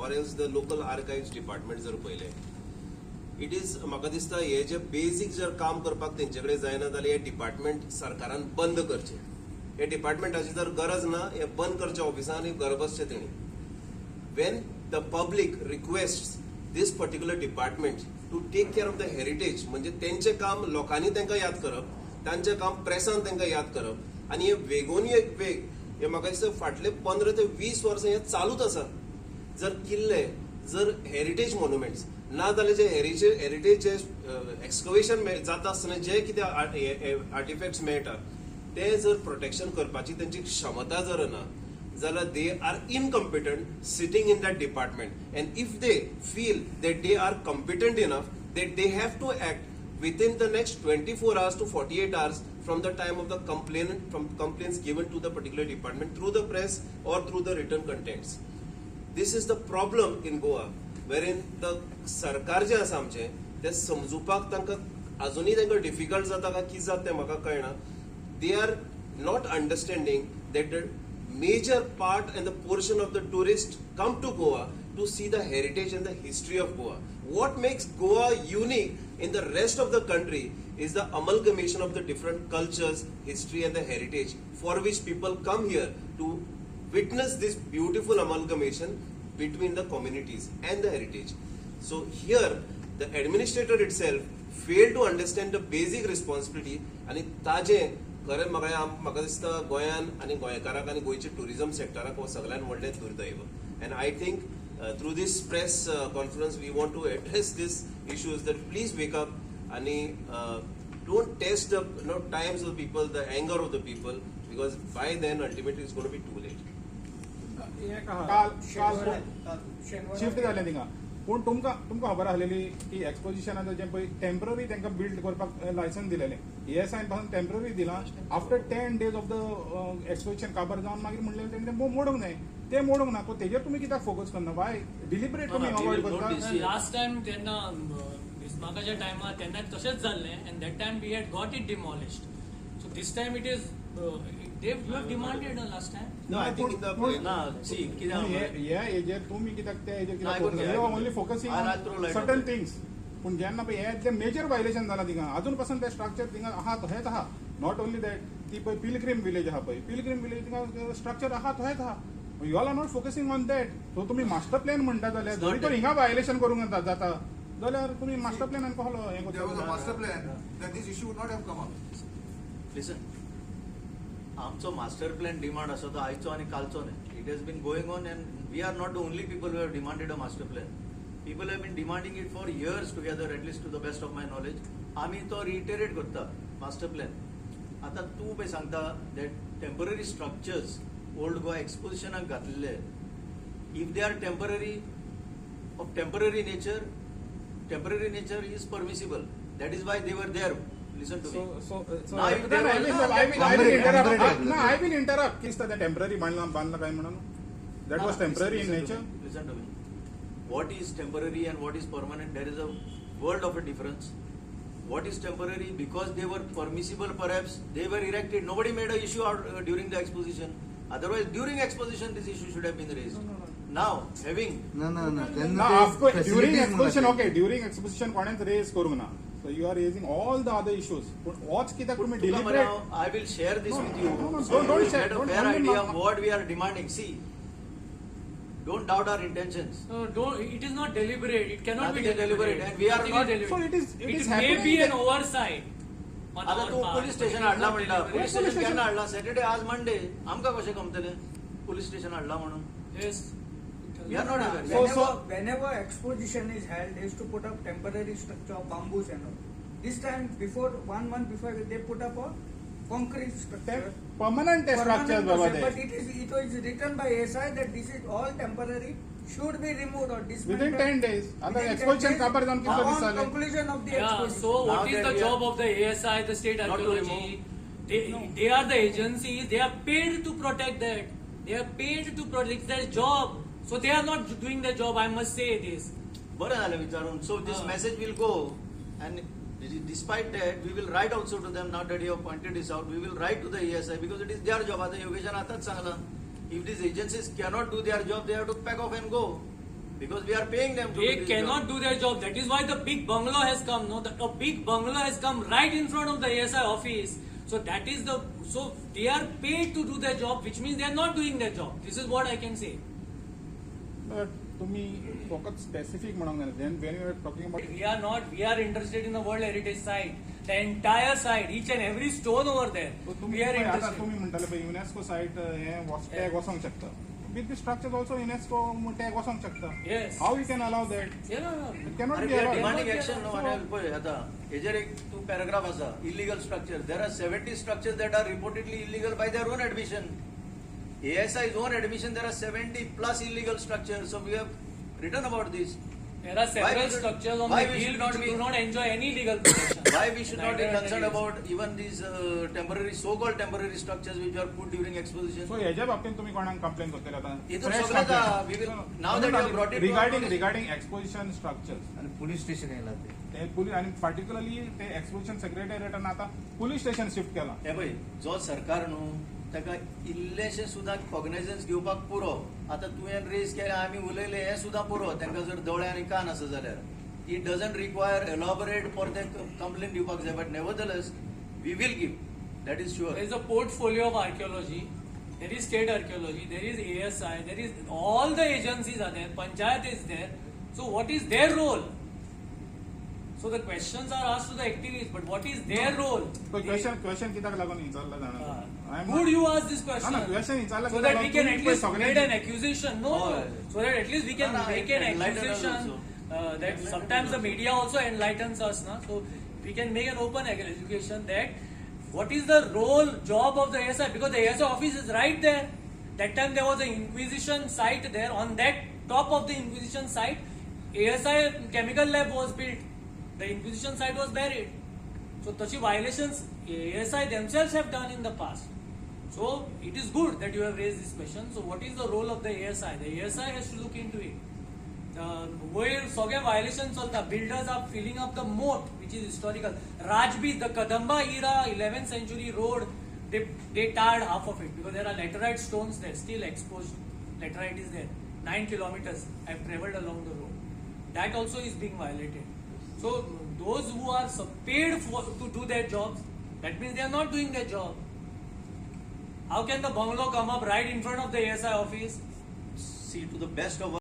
or else the local archives department जर पळयलें, it is म्हाका दिसता हे जे बेसिक जर काम करपाक तेंचे कडेन जायना जाल्यार हे डिपार्टमेंट सरकारान बंद करचे. हे डिपार्टमेंटाची जर गरज ना, हे बंद करचे ऑफिसान आनी घर बसचे तेणी. When the public request this particular department to take care of the heritage, म्हणजे तेंचे काम लोकांनी तांकां याद करप, तांचें काम प्रेसान तांकां याद करप, आनी हे वेगोनी एक वेग हे म्हाका दिसता फाटले 15 ते 20 वर्सां हे चालूच आसा. जर किल्ले, जर हेरिटेज मॉन्युमेंट्स ना जाल्यार जे हेरिटेज जे एक्सकवेशन जाता आसतना जे कितें आर्टिफॅक्ट्स मेळटा ते जर प्रोटेक्शन करपाची तेंची क्षमता जर ना जाल्यार they are incompetent sitting in that department. And if they feel that they are competent enough that they have to act within the next 24 hours to 48 hours from the time of the complainant, from complaints given to the particular department through the press or through the written contents. This is the problem in Goa, wherein the sarkar जे आसा आमचे ते समजुपाक तांकां अजुनूय तांकां difficult जाता काय कितें जाता तें म्हाका कळना. They are not understanding that the major part and the portion of the tourists come to Goa to see the heritage and the history of Goa. What makes Goa unique in the rest of the country is the amalgamation of the different cultures, history and the heritage, for which people come here to witness this beautiful amalgamation between the communities and the heritage. So here the administrator itself failed to understand the basic responsibility, आणि ताजे खरें म्हाका दिसता गोंयान आनी गोंयकाराक आनी गोंयच्या टुरिझम सेक्टराक हो सगळ्यान व्हडलें दुर्दैव. And I think through this press conference we want to address these issues, that please wake up and don't test the times of the people, the anger of the people, because by then ultimately it's going to be too late. Shift जालें थिंगा, पूण तुमकां खबर आसलेली की एक्सपोजिशनाचो जे पळय temporary तांकां build करपाक लायसन्स दिलेलें, ESIन पासून टेम्पररी दिलां. After 10 days of the exposition काबार जावन मागीर म्हणलें तेणें तें मोडूंक जाय. ते मोडूंक ना, पूण तेजेर तुमी कित्याक फोकस करना? वाय डिलिबरेट तुमी अवॉइड करता? लास्ट टायम तेन्ना बिस्मार्काच्या टायमार तेन्ना तशेंच जाल्लें, and that time we had got it demolished. So this time it is they have demanded last time. No, I think in the ना see ह्या हेजेर तुमी कित्याक त्या हेजेर कित्याक फोकस करता? Only focusing on certain things. पूण जेन्ना पळय हे जे मेजर वायलेशन जालां थिंगा, अजून पासून ते स्ट्रक्चर थिंगा आहा हेच आहा. नॉट ओनली दॅट, ती पळय पिलग्रीम विलेज आहा पळय, पिलग्रीम विलेज थिंगा स्ट्रक्चर आहा तो हेच आहा. You all are not focusing on that. So तुमी मास्टर प्लॅन म्हणटा जाल्यार जरी तर हिंगा वायलेशन करूंक जाता जाल्यार तुमी मास्टर प्लॅनान कसलो हें करता? Master plan that this issue would not have come up. listen, आमचो मास्टर प्लॅन डिमांड आसा तो आयचो आनी कालचो न्हय. It has been going on and we are not the only people who have demanded a master plan. People have been demanding it for years together, at least to the best of my knowledge. आमी तो रिटेरेट करता master plan. आतां तूं पळय सांगता that temporary structures Old Goa एक्सपोजिशनाक घातलेले, if they are temporary of temporary nature is permissible. That is why they were there. Listen to me. I will interrupt. किस तरह temporary बांधला काय म्हणून? That was temporary in nature. Listen to me. What is temporary and what is permanent? There is a world of a difference. What is temporary? Because they were permissible, perhaps they were erected. Nobody made an issue out during the exposition. Otherwise, during exposition, this issue should have been raised. Now, having during exposition, okay, during exposition, कोणेच raise करूंक ना. So you are raising all the other issues. What's kita kumi deliberate? I will share this with you. No, So don't you share. get a fair idea of what we are demanding. See, don't doubt our intentions. No, don't. It is not deliberate. It cannot Nothing be is deliberate, and we are Nothing not- is deliberate. So it is may happening be that- an oversight. आता तू police station हाडला म्हणटा. Police station केन्ना हाडला? Saturday, आज Monday. आमकां कशें कमतले police station हाडला म्हणून? Yes. We are not aware. Whenever exposition is held, they used to put up temporary structure of bamboos and all. This time, before 1 month before, they put up a concrete structure. Permanent structure, Baba. But it was written by SI that this is all temporary, should be removed or dismantled Within 10 days. Other exposition काबार जाऊन कितना दिवस on झाले? conclusion of the Yeah. exposition. So Now what is that the we job are- of the ASI, the state Not to archaeology? They are the agencies. They are paid to protect that. They are paid to protect their job. So they are not doing their job. I must say this. बरं झालं विचारून. So this message will go, and despite that, we will write also to them. Now that you have pointed this out, we will write to the ESI because it is their job. आता योगेशान आताच Sangla, if these agencies cannot do their job, they have to pack off and go. Because we are paying them to They do this cannot job. do their job. That is why the big bungalow has come. No, a big bungalow has come right in front of the ASI office. So that is the so they are paid to do their job, which means they are not doing their job. This is what I can say. But तुम्ही फकत specific म्हणूंक जाय then when you are talking about We are not. We are interested in the World Heritage Site, the entire site, each and every stone over there. तुम्ही We are पळय, आता interested. तुम्ही म्हणटाले पळय युनेस्को सायट हे tag वसोंक शकता with the structure also UNESCO tag वसोंक शकता Yes. How you can allow that Yeah, no, it no. Cannot अरे be we are allowed demanding Yeah, action. No, so- आणि पळय आता हेजेर एक two paragraph आसा illegal structure. There are 70 structures that are reportedly illegal by their own admission. ASI's own admission, there are 70 plus illegal structures. So we have written about this. There are Why several we should- structures on why the we hill should not which be- do not enjoy any legal protection. Why we should not be Neither concerned under about even these temporary, so-called temporary structures which were put during exposition? सो हेच्या बाबतीत तुम्ही कोणाक complain करतले आता हितून सगळेच आहा. We will- now that you have brought it to our regarding notice- regarding exposition structures आणि पोलीस स्टेशन यायला ते पुलीस आणि पर्टिक्युलरली ते एक्सपोजिशन सेक्रेटरिएटान आता पुलीस स्टेशन शिफ्ट केला हे पळय जो सरकार न्हू ताका इल्लेशे सुद्दां कॉग्नायझन्स घेवपाक पुरो आता तुवें रेज केले आमी उलयले हे सुद्दां पुरो तांकां जर दोळे आनी कान आसा जाल्यार it doesn't require elaborate for ते कंप्लेन दिवपाक जाय but nevertheless we will give that is sure There is a portfolio of archaeology. There is state archaeology. There is ASI. There is all the agencies are there. Panchayat is there. So what is their role? So the questions are asked to the activists, but what is their role? तो question कित्याक लागून विचारला जाणा Would you ask this question? No, question विचारला So that we can at least सगळे make an accusation. No, Oh, so that at least we can No, no, make an enlighten us accusation. also. That sometimes the media also enlightens us. Na? So we can make an open education that what is the role, job of the ASI? Because the ASI office is right there. That time there was an Inquisition site there. On that top of the Inquisition site, ASI chemical lab was built. The Inquisition site was buried. So such violations ASI themselves have done in the past. So it is good that you have raised this question. So what is the role of the ASI? The ASI has to look into it. Where सगळे violations चलता, builders are filling up the moat, which is historical. Rajbi, the Kadamba era, 11th century road, they tarred half of it because there are laterite stones there, still exposed. Laterite is there. 9 kilometers I have travelled along the road. That also is being violated. So those who are paid to do their jobs, that means they are not doing their job. How can the bungalow come up right in front of the ASI office? See, to the best of